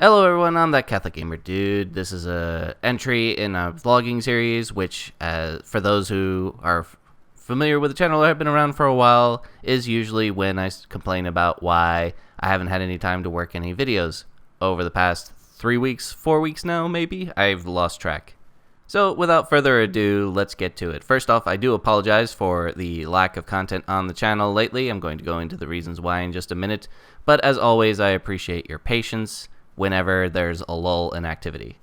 Hello everyone, I'm that Catholic Gamer Dude. This is a entry in a vlogging series, which, for those who are familiar with the channel or have been around for a while, is usually when I complain about why I haven't had any time to work any videos over the past 3 weeks, 4 weeks now, maybe? I've lost track. So, without further ado, let's get to it. First off, I do apologize for the lack of content on the channel lately. I'm going to go into the reasons why in just a minute, but as always, I appreciate your patience whenever there's a lull in activity.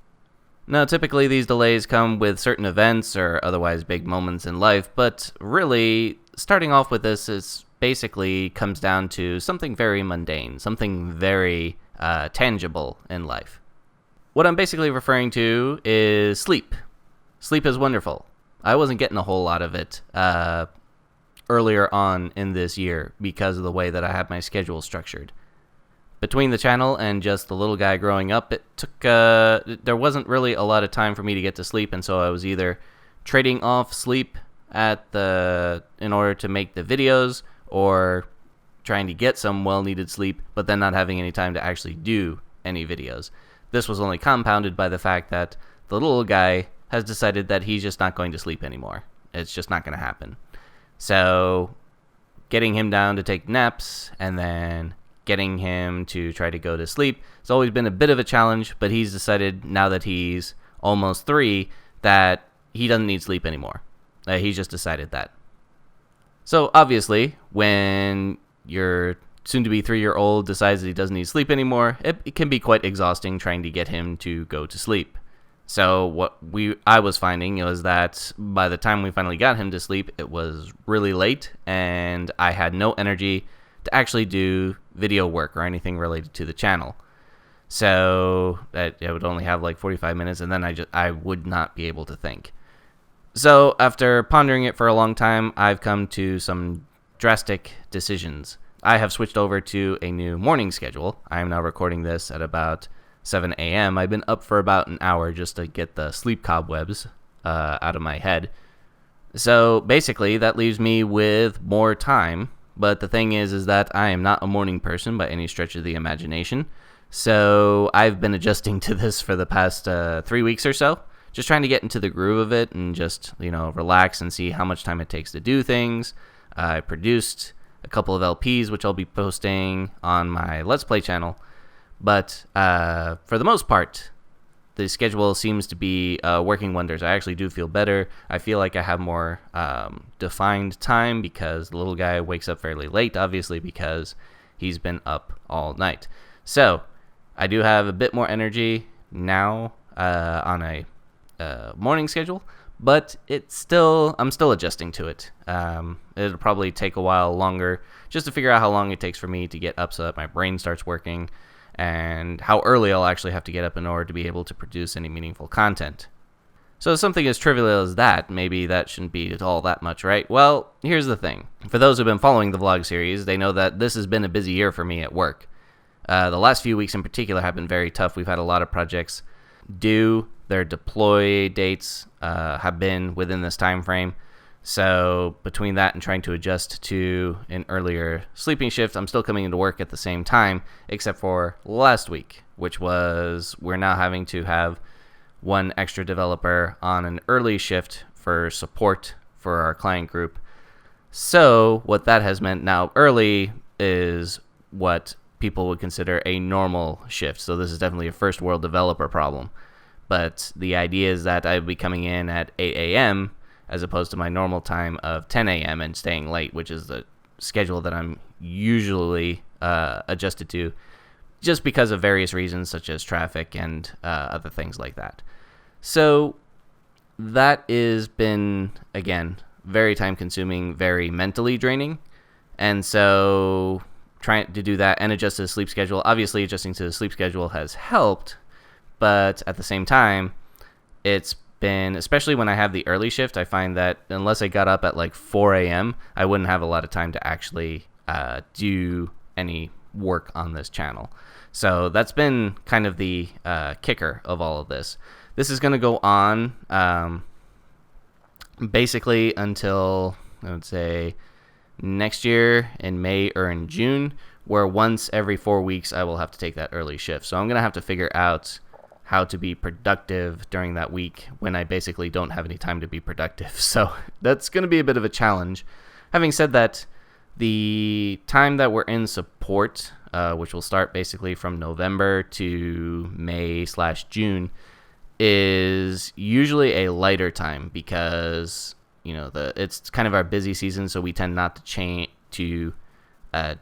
Now, typically these delays come with certain events or otherwise big moments in life, but really, starting off with this is basically comes down to something very mundane, something very tangible in life. What I'm basically referring to is sleep. Sleep is wonderful. I wasn't getting a whole lot of it earlier on in this year because of the way that I had my schedule structured. Between the channel and just the little guy growing up, it took there wasn't really a lot of time for me to get to sleep, and so I was either trading off sleep in order to make the videos, or trying to get some well-needed sleep, but then not having any time to actually do any videos. This was only compounded by the fact that the little guy has decided that he's just not going to sleep anymore. It's just not going to happen. So, getting him down to take naps, and then getting him to try to go to sleep, it's always been a bit of a challenge, but he's decided, now that he's almost 3, that he doesn't need sleep anymore. He's just decided that. So, obviously, when your soon-to-be 3-year-old decides that he doesn't need sleep anymore, it can be quite exhausting trying to get him to go to sleep. So what I was finding was that by the time we finally got him to sleep, it was really late, and I had no energy to actually do video work or anything related to the channel. So I would only have like 45 minutes, and then I would not be able to think. So after pondering it for a long time, I've come to some drastic decisions. I have switched over to a new morning schedule. I am now recording this at about 7 a.m. I've been up for about an hour just to get the sleep cobwebs out of my head. So basically, that leaves me with more time. But the thing is that I am not a morning person by any stretch of the imagination. So I've been adjusting to this for the past 3 weeks or so. Just trying to get into the groove of it and just, relax and see how much time it takes to do things. I produced a couple of LPs, which I'll be posting on my Let's Play channel. But for the most part, the schedule seems to be working wonders. I actually do feel better. I feel like I have more defined time because the little guy wakes up fairly late, obviously, because he's been up all night. So I do have a bit more energy now on a morning schedule, but I'm still adjusting to it. It'll probably take a while longer just to figure out how long it takes for me to get up so that my brain starts working, and how early I'll actually have to get up in order to be able to produce any meaningful content. So something as trivial as that, maybe that shouldn't be all that much, right? Well, here's the thing. For those who've been following the vlog series, they know that this has been a busy year for me at work. The last few weeks in particular have been very tough. We've had a lot of projects due. Their deploy dates have been within this time frame. So between that and trying to adjust to an earlier sleeping shift, I'm still coming into work at the same time, except for last week, which was we're now having to have one extra developer on an early shift for support for our client group. So what that has meant now, early is what people would consider a normal shift. So this is definitely a first world developer problem. But the idea is that I'd be coming in at 8 a.m., as opposed to my normal time of 10 a.m. and staying late, which is the schedule that I'm usually adjusted to, just because of various reasons such as traffic and other things like that. So that has been, again, very time-consuming, very mentally draining, and so trying to do that and adjust to the sleep schedule. Obviously, adjusting to the sleep schedule has helped, but at the same time, it's been, especially when I have the early shift, I find that unless I got up at like 4 a.m., I wouldn't have a lot of time to actually do any work on this channel. So that's been kind of the kicker of all of this. This is going to go on basically until, I would say, next year in May or in June, where once every 4 weeks I will have to take that early shift. So I'm going to have to figure out how to be productive during that week when I basically don't have any time to be productive. So that's going to be a bit of a challenge. Having said that, the time that we're in support, which will start basically from November to May/June, is usually a lighter time because it's kind of our busy season, so we tend not to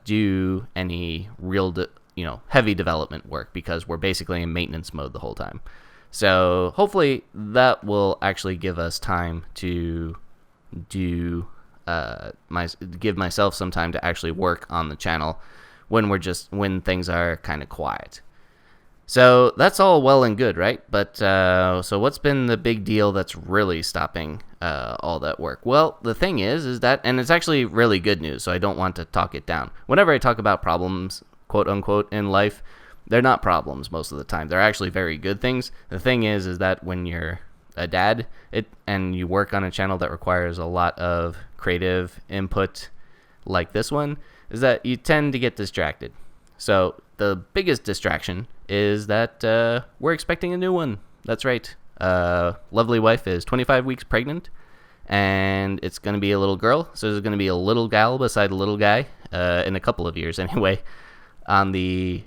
do any real heavy development work because we're basically in maintenance mode the whole time. So hopefully that will actually give us time to give myself some time to actually work on the channel when things are kind of quiet. So that's all well and good, right? But so what's been the big deal that's really stopping all that work? Well, the thing is that, and it's actually really good news, so I don't want to talk it down. Whenever I talk about problems, quote unquote, in life, they're not problems most of the time. They're actually very good things. The thing is that when you're a dad and you work on a channel that requires a lot of creative input like this one, is that you tend to get distracted. So the biggest distraction is that we're expecting a new one. That's right. Lovely wife is 25 weeks pregnant, and it's going to be a little girl. So there's going to be a little gal beside a little guy in a couple of years anyway on the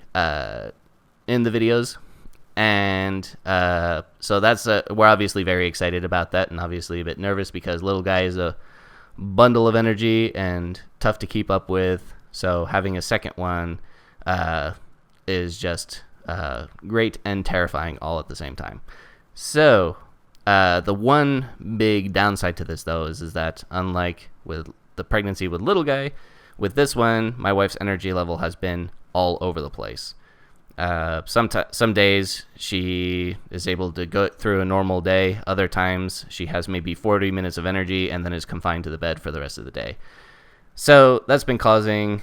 in the videos. And so that's we're obviously very excited about that, and obviously a bit nervous because little guy is a bundle of energy and tough to keep up with. So having a second one is just great and terrifying all at the same time. So the one big downside to this, though, is that unlike with the pregnancy with little guy, with this one, my wife's energy level has been all over the place. Some days she is able to go through a normal day. Other times she has maybe 40 minutes of energy and then is confined to the bed for the rest of the day. So that's been causing,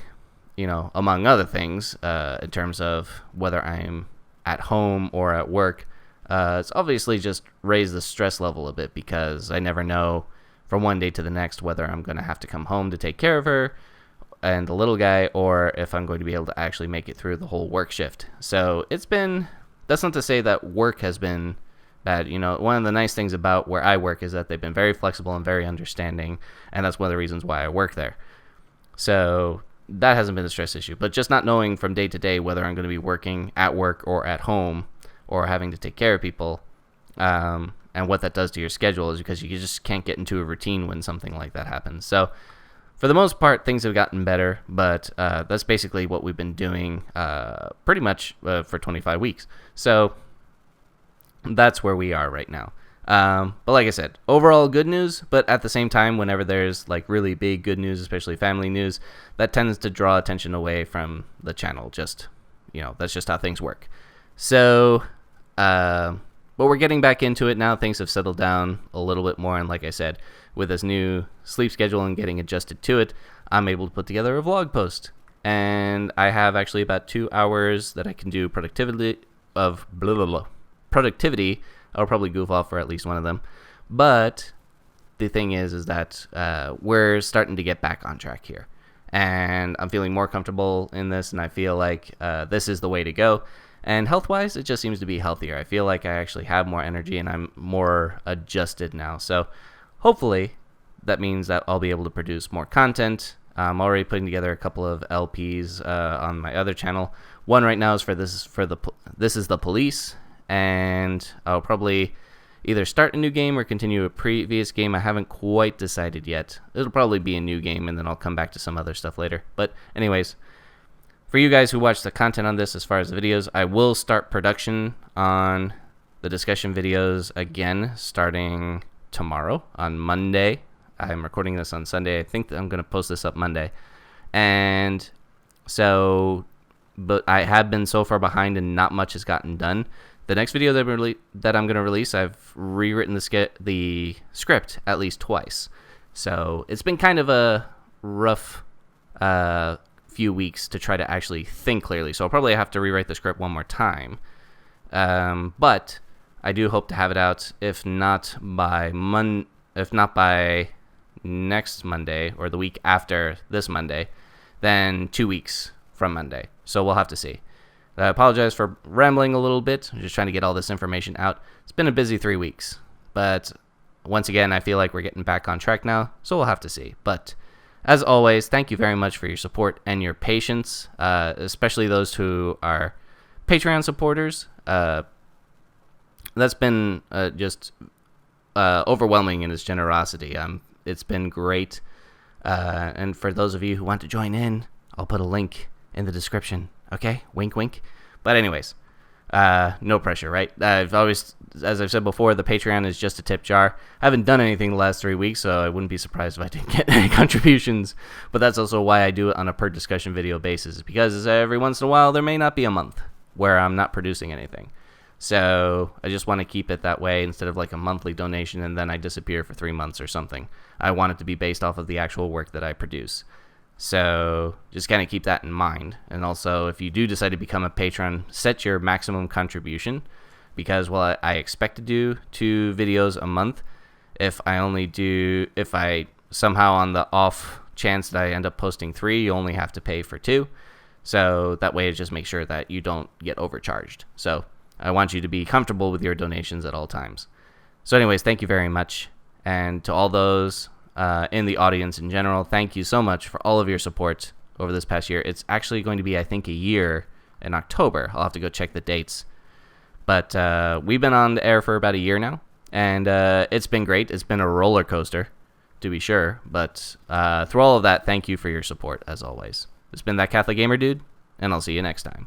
among other things, in terms of whether I'm at home or at work, it's obviously just raised the stress level a bit because I never know from one day to the next whether I'm going to have to come home to take care of her and the little guy, or if I'm going to be able to actually make it through the whole work shift. So that's not to say that work has been bad. One of the nice things about where I work is that they've been very flexible and very understanding, and that's one of the reasons why I work there. So that hasn't been a stress issue, but just not knowing from day to day whether I'm going to be working at work or at home or having to take care of people, and what that does to your schedule is because you just can't get into a routine when something like that happens. So for the most part, things have gotten better, but that's basically what we've been doing pretty much for 25 weeks. So that's where we are right now. But like I said, overall good news, but at the same time, whenever there's like really big good news, especially family news, that tends to draw attention away from the channel. That's just how things work. So, but we're getting back into it now. Things have settled down a little bit more, and like I said, with this new sleep schedule and getting adjusted to it, I'm able to put together a vlog post. And I have actually about 2 hours that I can do productivity. I'll probably goof off for at least one of them. But the thing is that we're starting to get back on track here. And I'm feeling more comfortable in this, and I feel like this is the way to go. And health-wise, it just seems to be healthier. I feel like I actually have more energy, and I'm more adjusted now. So hopefully that means that I'll be able to produce more content. I'm already putting together a couple of LPs on my other channel. One right now is This is the Police, and I'll probably either start a new game or continue a previous game. I haven't quite decided yet. It'll probably be a new game, and then I'll come back to some other stuff later. But anyways, for you guys who watch the content on this, as far as the videos, I will start production on the discussion videos again starting tomorrow on Monday. I'm recording this on Sunday. I think that I'm going to post this up Monday. And so, but I have been so far behind and not much has gotten done. The next video that I'm going to release, I've rewritten the script at least twice. So it's been kind of a rough few weeks to try to actually think clearly. So I'll probably have to rewrite the script one more time. But I do hope to have it out, if not by next Monday or the week after this Monday than 2 weeks from Monday. So we'll have to see. I apologize for rambling a little bit. I'm just trying to get all this information out. It's been a busy 3 weeks, but once again, I feel like we're getting back on track now, so we'll have to see. But as always, thank you very much for your support and your patience, especially those who are Patreon supporters. That's been just overwhelming in its generosity. It's been great. And for those of you who want to join in, I'll put a link in the description. Okay? Wink, wink. But anyways, no pressure, right? I've always, as I've said before, the Patreon is just a tip jar. I haven't done anything the last 3 weeks, so I wouldn't be surprised if I didn't get any contributions. But that's also why I do it on a per discussion video basis, because every once in a while there may not be a month where I'm not producing anything. So I just want to keep it that way instead of like a monthly donation and then I disappear for 3 months or something. I want it to be based off of the actual work that I produce. So just kind of keep that in mind. And also, if you do decide to become a patron, set your maximum contribution, because while I expect to do 2 videos a month, if I somehow on the off chance that I end up posting 3, you only have to pay for 2. So that way it just makes sure that you don't get overcharged. So I want you to be comfortable with your donations at all times. So anyways, thank you very much. And to all those in the audience in general, thank you so much for all of your support over this past year. It's actually going to be, I think, a year in October. I'll have to go check the dates. But we've been on the air for about a year now, and it's been great. It's been a roller coaster, to be sure. But through all of that, thank you for your support, as always. It's been That Catholic Gamer Dude, and I'll see you next time.